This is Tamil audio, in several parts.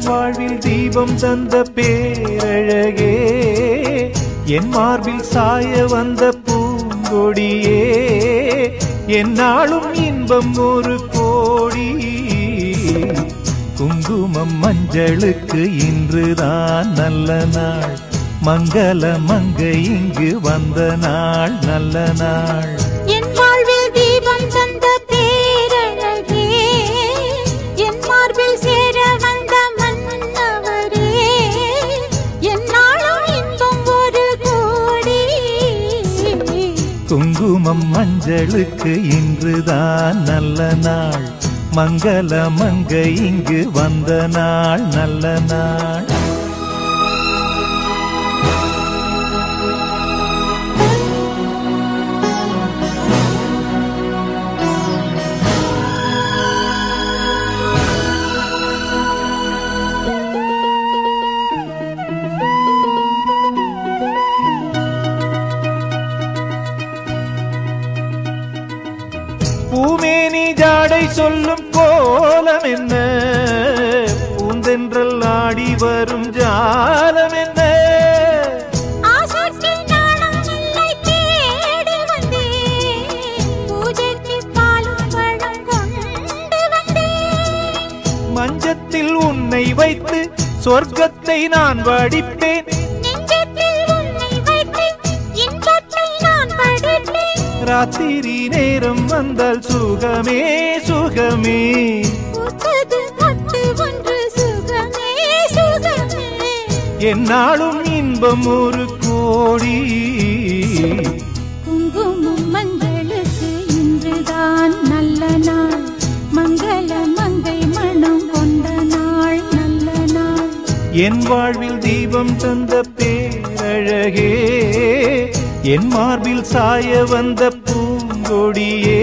வாழ்வில் தீபம் தந்த பேரழகே என் மார்பில் சாய வந்த பூங்கொடியே என்னாலும் இன்பம் ஒரு கோடி குங்குமம் மஞ்சளுக்கு இன்றுதான் நல்ல நாள் மங்கள மங்கை இங்கு வந்த நாள் நல்ல நாள் என் வாழ்வில் தீபம் தந்த பேரழகே என் மார்பில் சேர வந்த மன்னவரே என்னாலும் இன்பம் ஒரு கோடி குங்குமம் மஞ்சளுக்கு இன்றுதான் நல்ல நாள் மங்கள மங்கை இங்கு வந்த நாள் நல்ல நாள் பூமேனி ஜாடை சொல்லும் கோலம் என்ன பூந்தென்றல் ஆடி வரும் ஜாலம் என்ன மஞ்சத்தில் உன்னை வைத்து சொர்க்கத்தை நான் வடிப்பேன் ராத்திரி நேரம் வந்தால் சுகமே சுகமே என்னாலும் இன்பம் ஒரு கோடி குங்குமம் மஞ்சளுக்கு இன்றுதான் நல்ல நாள் மங்கள மங்கை மனம் கொண்ட நாள் நல்ல நாள் என் வாழ்வில் தீபம் தந்த பேரழகே என் மார்பில் சாய வந்த பூங்கொடியே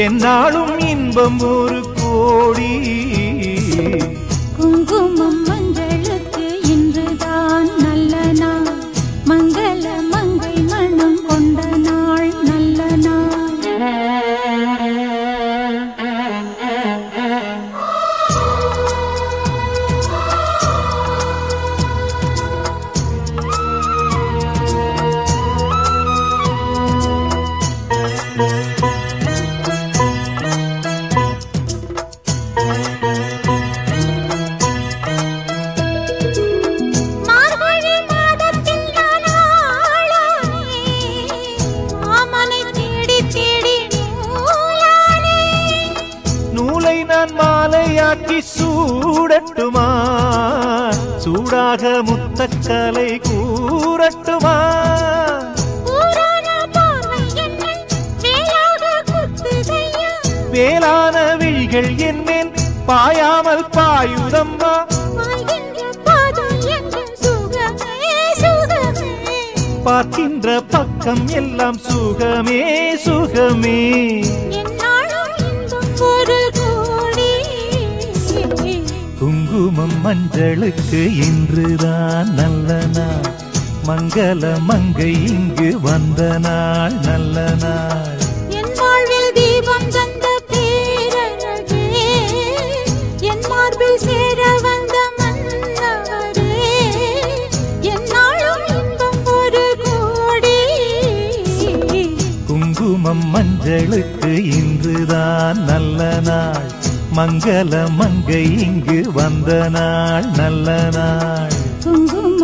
என்னாலும் இன்பம் ஒரு கோடி குங்குமம் மஞ்சளுக்கு இன்றுதான் நல்ல நாள் மங்கள மங்கை மனம் கொண்ட நாள் நல்ல நாள் மாலையாக்கி சூடட்டுமா சூடாக முத்தக்கலை கூறட்டுமா வேளான விழிகள் என் மேல் பாயாமல் பாயுதம்மா பார்க்கின்ற பக்கம் எல்லாம் சுகமே சுகமே குங்குமம் மஞ்சளுக்கு இன்றுதான் நல்ல நாள் மங்கள மங்கை இங்கு வந்த நாள் நல்ல நாள் என் வாழ்வில் தீபம் தந்த பேரழகே என் மார்பில் சேர வந்த மன்னவரே என்னாலும் இன்பம் ஒரு கோடி குங்குமம் மஞ்சளுக்கு இன்றுதான் நல்ல நாள் மங்கள மங்கை இங்கு வந்த நாள் நல்ல நாள் குங்குமம்